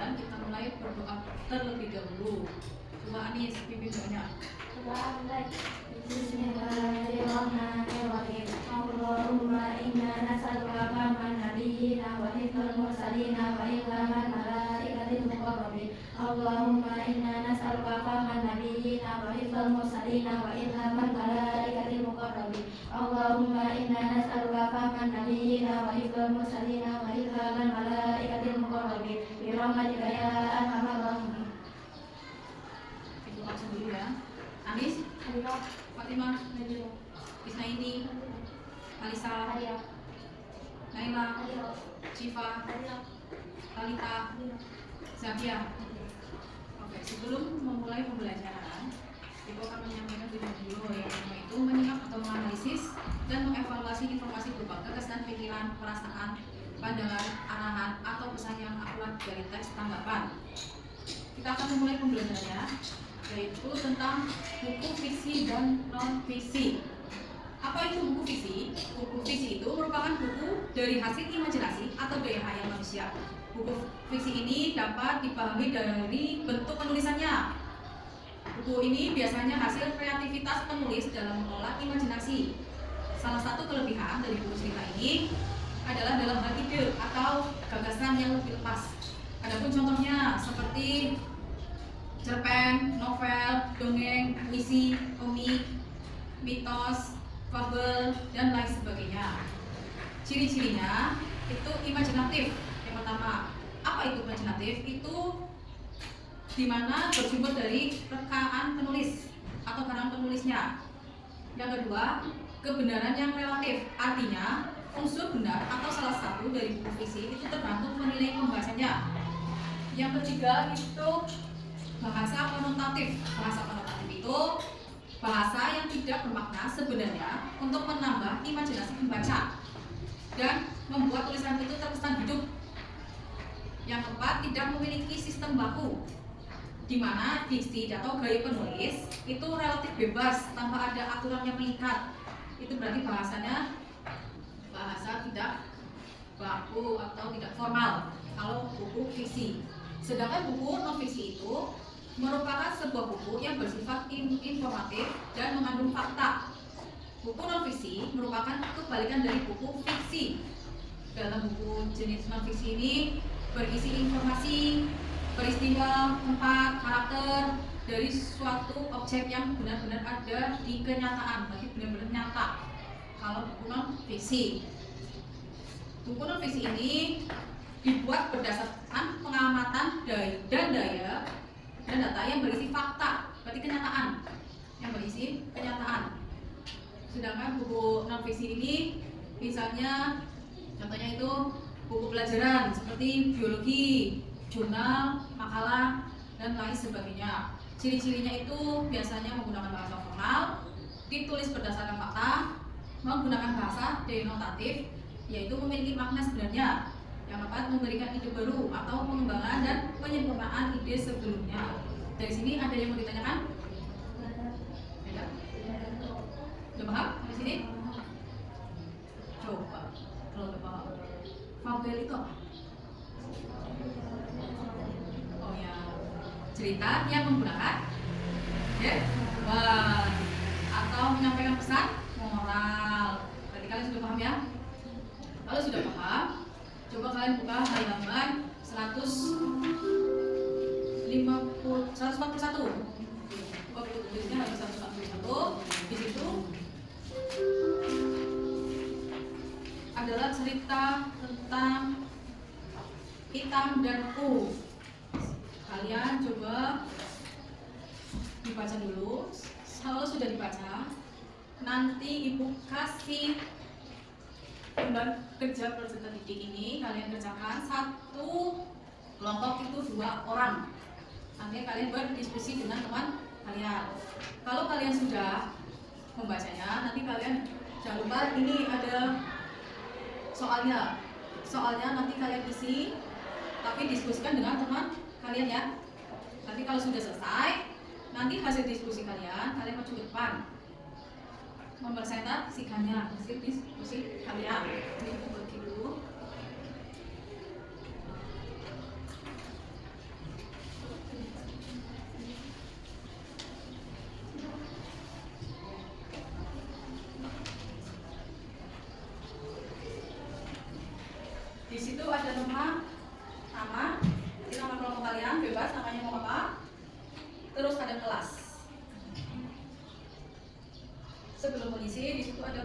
dan kita mulai berdoa terlebih dahulu. Coba Anis pimpin doanya. Bismillahirrahmanirrahim. Allahumma inna nas'aluka fahman nabiyyina wa hifdzal mursalina wa ilhaman malaikatil muqarrabin. Allahumma inna nas'aluka fahman nabiyyina wa hifdzal mursalina wa ilhaman malaikatil muqarrabin. Allahumma inna nas'aluka fahman nabiyyina wa hifdzal mursalina wa ilhaman malaikatil muqarrabin. Bi rahmatika ya arhamar rahimin. Itu langsung dulu ya. Anis, Fatimah, Isnaini, Alisa, Naila, Syifa, Talita, Zakia. Oke, sebelum memulai pembelajaran, Ibu akan menyampaikan tujuan beliau yang pertama itu menyimak atau menganalisis dan mengevaluasi informasi berupa gagasan, pikiran, perasaan, pandangan, arahan, atau pesan yang akurat dari teks tanggapan. Kita akan memulai pembelajarannya, yaitu tentang buku fiksi dan non-fiksi. Apa itu buku fiksi? Buku fiksi itu merupakan buku dari hasil imajinasi atau daya hayal manusia. Buku fiksi ini dapat dipahami dari bentuk penulisannya. Buku ini biasanya hasil kreativitas penulis dalam mengolah imajinasi. Salah satu kelebihan dari buku cerita ini adalah dalam hal ide atau gagasan yang lebih lepas. Adapun contohnya seperti cerpen, novel, dongeng, puisi, komik, mitos, fabel, dan lain sebagainya. Ciri-cirinya itu imajinatif. Yang pertama, apa itu imajinatif? Itu dimana bersumber dari rekaan penulis atau karang penulisnya. Yang kedua, kebenaran yang relatif. Artinya, unsur benar atau salah satu dari buku fiksi itu tergantung menilai pembahasannya. Yang ketiga itu bahasa konotatif. Bahasa konotatif itu bahasa yang tidak bermakna sebenarnya untuk menambah imajinasi pembaca dan membuat tulisan itu terkesan hidup. Yang keempat, tidak memiliki sistem baku, di mana diksi atau gaya penulis itu relatif bebas tanpa ada aturan yang mengikat. Itu berarti bahasanya bahasa tidak baku atau tidak formal kalau buku fiksi. Sedangkan buku non fiksi itu merupakan sebuah buku yang bersifat informatif dan mengandung fakta. Buku non-fiksi merupakan kebalikan dari buku fiksi. Dalam buku jenis non-fiksi ini berisi informasi, peristiwa, tempat, karakter dari suatu objek yang benar-benar ada di kenyataan, berarti benar-benar nyata. Kalau buku non-fiksi, buku non-fiksi ini dibuat berdasarkan pengamatan dan data yang berisi fakta, berarti kenyataan, yang berisi kenyataan. Sedangkan buku non-fiksi ini misalnya contohnya itu buku pelajaran seperti biologi, jurnal, makalah, dan lain sebagainya. Ciri-cirinya itu biasanya menggunakan bahasa formal, ditulis berdasarkan fakta, menggunakan bahasa denotatif, yaitu memiliki makna sebenarnya. Yang keempat, memberikan ide baru atau pengembangan dan penyempurnaan ide sebelumnya. Dari sini ada yang mau ditanyakan? Tidak? Sudah paham? Sampai sini? Coba, kalau sudah paham. Fabel itu apa? Oh ya, cerita yang menggunakan atau menyampaikan pesan moral. Berarti kalian sudah paham ya? Kalau sudah paham, coba kalian buka halaman 141. Buka buku tulisnya halaman 141. Di situ adalah cerita tentang hitam dan U. Kalian coba dibaca dulu. Kalau sudah dibaca, nanti ibu kasih gambar kerja peserta didik ini. Kalian kerjakan satu kelompok itu 2 orang. Nanti kalian berdiskusi dengan teman kalian. Kalau kalian sudah membacanya, nanti kalian jangan lupa ini ada soalnya. Soalnya nanti kalian isi, tapi diskusikan dengan teman kalian ya. Nanti kalau sudah selesai, nanti hasil diskusi kalian maju ke depan mempresentasikannya hasil diskusi kalian. Ini aku bagi dulu.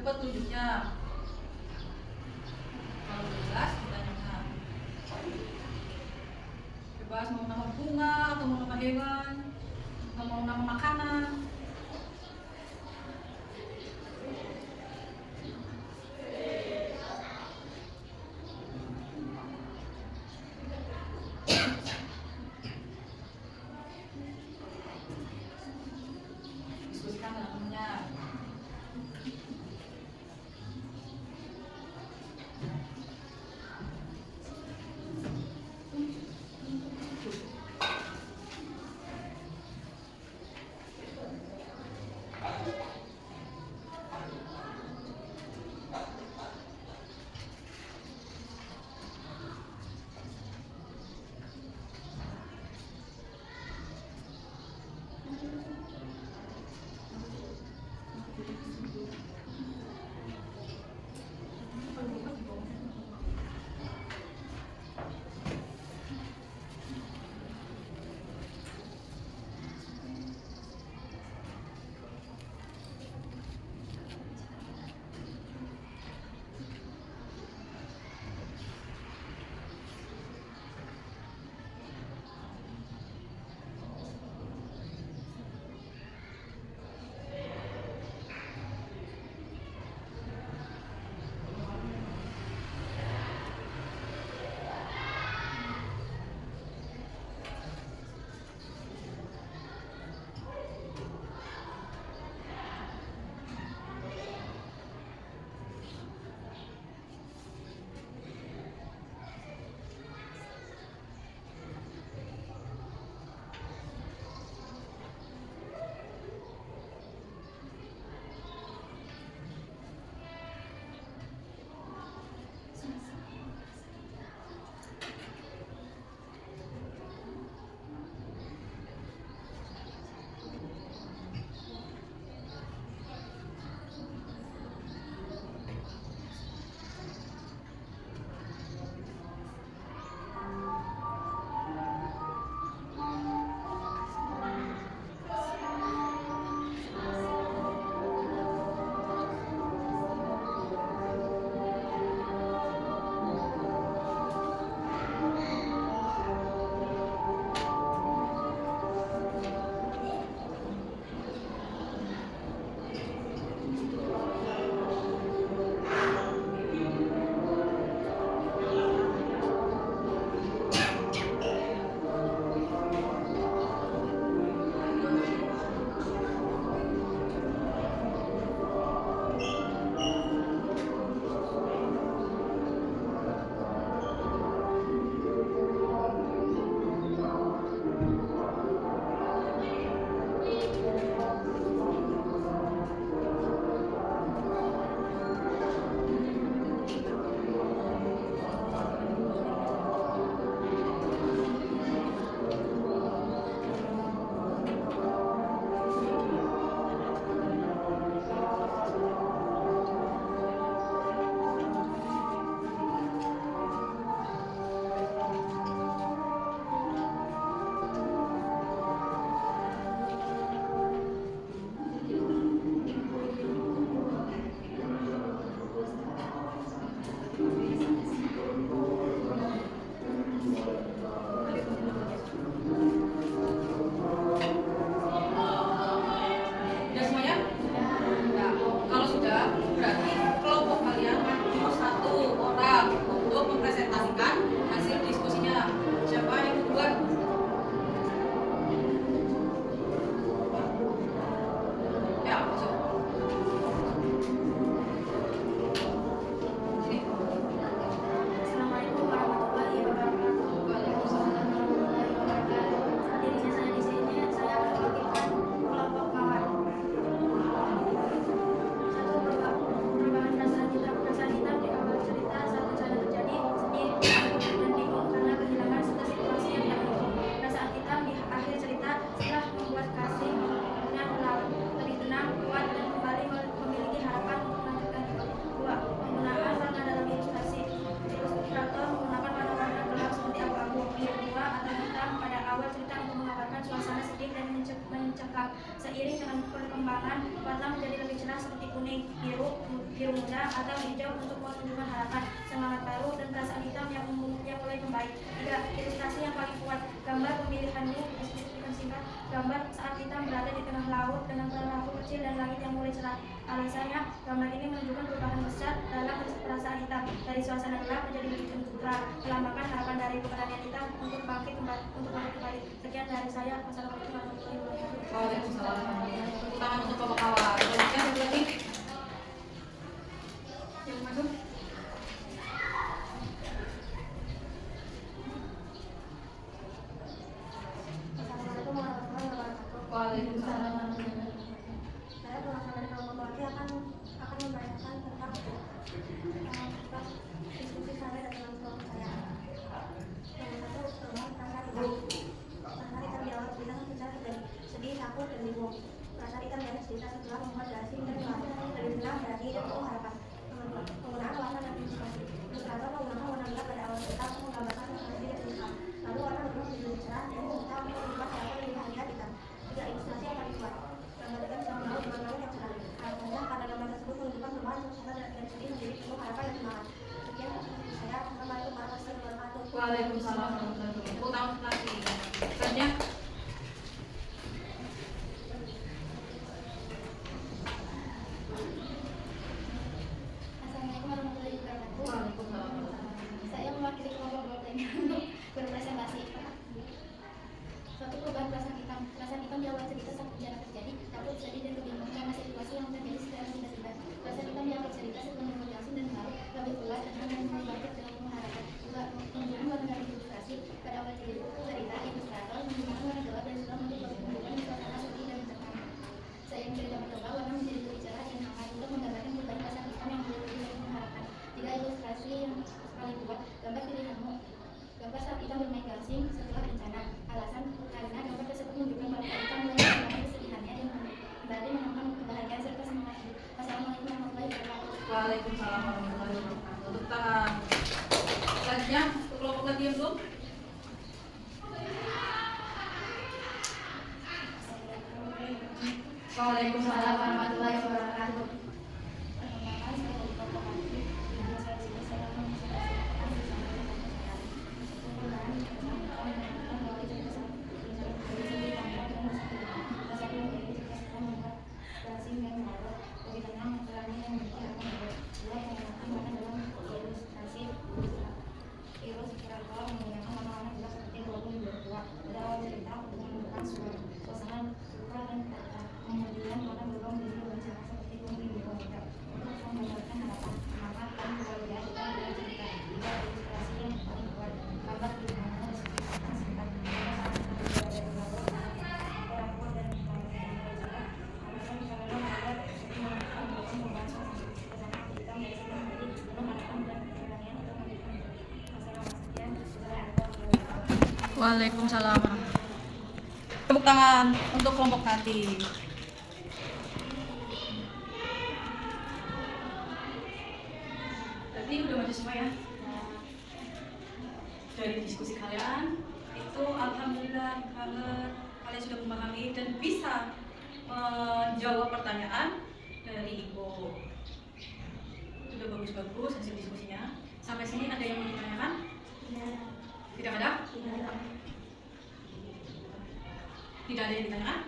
Cepat tunjuknya. Kalau udah jelas kita nyamar. Bebas mau nama bunga atau mau nama hewan atau mau nama makanan. Diskusikan dengan temennya. mencekam. Seiring dengan perkembangan, warna menjadi lebih cerah seperti kuning, biru, biru muda atau hijau untuk menunjukkan harapan, semangat baru, dan perasaan hitam yang mulai membaik. 3. Ilustrasi yang paling kuat. Gambar pemilihanmu disebutkan singkat. Gambar saat kita berada di tengah laut dengan perahu kecil dan langit yang mulai cerah. Alasannya, gambar ini menunjukkan perubahan besar dalam perasaan hitam dari suasana gelap menjadi begitu terang, melambangkan harapan dari keberanian hitam untuk bangkit kembali. Sekian dari saya. Wassalamualaikum warahmatullahi wabarakatuh. Waalaikumsalam. Tangan untuk Bapak Kawan. Selanjutnya satu lagi. Yang masuk. Assalamualaikum warahmatullahi wabarakatuh. Waalaikumsalam. Saya berasal dari kelompok Bawati akan membacakan tentang diskusi saya dan teman kelompok saya. Yang satu, perubahan perasaan hitam. Perasaan hitam di awal cerita secara sedih, takut, dan bingung. Perasaan hitam dari cerita setelah membuat dasi dan lebih senang, berani, dan penuh harapan. Penggunaan warna dan ilustrasi. Ilustrator menggunakan warna gelap pada awal cerita untuk menggambarkan perasaan sedih dan menyesal. Lalu warna berubah menjadi lebih cerah dan cerita untuk membuat harapan lebih bahagia hitam. 3. Ilustrasi yang paling kuat. Gambar hitam sedang laut dengan langit yang cerah. Alasannya karena gambar tersebut menunjukkan perubahan suasana dari sedih menjadi penuh harapan dan semangat. Sekian saya. Assalamualaikum warahmatullahi wabarakatuh. Waalaikumsalam warahmatullahi wabarakatuh. Tepuk tangan lagi. Selanjutnya. Assalamualaikum warahmatullahi wabarakatuh. Waalaikumsalam. Saya mewakili kelompok Golden untuk berpresentasi. Suatu perubahan perasaan hitam. Perasaan hitam di awal cerita saat bencana terjadi, takut, sedih, dan kebingungan karena situasi yang terjadi secara tiba-tiba. Perasaan hitam di awal cerita setelah membuat asing dan baru lebih kuat dan mulai bangkit dengan mengharapkan. Juga penggunaan warna dari ilustrasi pada awal cerita ilustrator menggunakan warna gelap dan sudah menunjukkan suasana sedih dan mencekam. Saya mencoba mencoba warna menjadi lebih cerah dan hangat untuk menggambarkan perubahan perasaan hitam yang mulai lebih mengharapkan. 3. Ilustrasi yang paling kuat. Gambar pilihanmu. Gambar saat kita bermain gasing setelah bencana. Alasan karena gambar tersebut menunjukkan bahwa kita mulai mengalami kesedihannya dan kembali menemukan kebahagiaan serta semangat hidup. Wassalamualaikum warahmatullahi wabarakatuh. Waalaikumsalam warahmatullahi wabarakatuh. Tepuk tangan. Selanjutnya untuk kelompok lagi yang belum. Waalaikumsalam warahmatullahi wabarakatuh. Perkenalkan, saya dari kelompok Bawati. Video saya di sini saya akan mempresentasikan penggunaan perasaan melalui cerita saat bencana terjadi di kamar dan perasaan menjadi cerita setelah membuat dasi dan baru lebih tenang, berani, dan memiliki harapan baru. 2. Penggunaan warna dalam ilustrasi. Ilustrator menggunakan warna-warna gelap seperti walaupun berkuat pada awal cerita untuk menunjukkan suasana suka dan kata. Kemudian warna berubah menjadi lebih cerah seperti kuning biru muda untuk menggambarkan harapan, semangat, dan kebahagiaan hitam dalam cerita. 3. Ilustrasi yang paling kuat. Gambar pilihannya disebutkan singkat. Gambar saat kita berada di laut, perahu dan langit yang mulai cerah. Alasan karena gambar tersebut menunjukkan perubahan suasana hitam dari sedih menjadi penuh harapan dan keberanian untuk melanjutkan hidup. Masalah sekian. Assalamualaikum warahmatullahi wabarakatuh. Waalaikumsalam. Tepuk tangan untuk kelompok tadi. Tadi udah baca semua ya. Dari diskusi kalian itu alhamdulillah kalian sudah memahami dan bisa menjawab pertanyaan dari Ibu. Sudah bagus-bagus hasil diskusinya. Sampai sini ada yang mau ditanyakan? Tidak ada? Tidak ada yang ditanyakan?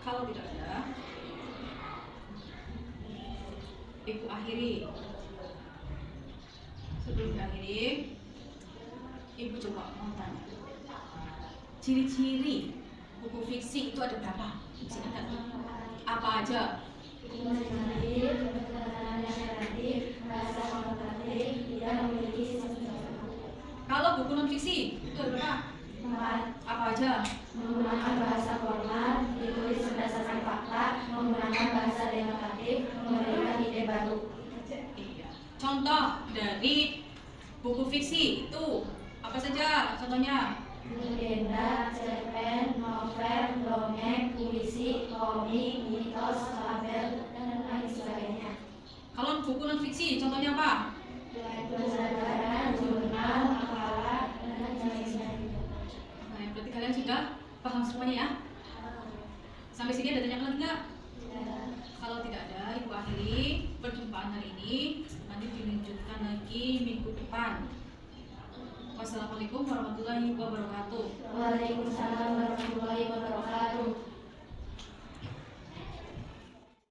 Kalau tidak ada, Ibu akhiri. Sebelum diakhiri, Ibu coba mau tanya. Ciri-ciri buku fiksi itu ada berapa? Masih ada? Apa aja? Kalau buku non fiksi itu ada berapa? Apa aja? Menggunakan bahasa formal, ditulis berdasarkan fakta, menggunakan bahasa demokratif, memberikan ide baru. Iya. Contoh dari buku fiksi itu apa saja? Contohnya? Legenda, cerpen, novel, dongeng, puisi, komik, mitos, fabel, dan lain sebagainya. Kalau buku non fiksi, contohnya apa? Pelajaran, jurnal, makalah, dan lain sebagainya. Nah, berarti kalian sudah paham semuanya ya? Sampai sini ada tanya lagi nggak? Kalau tidak ada, Ibu mengakhiri perjumpaan hari ini. Nanti dilanjutkan lagi minggu depan. Wassalamualaikum warahmatullahi wabarakatuh. Waalaikumsalam warahmatullahi wabarakatuh.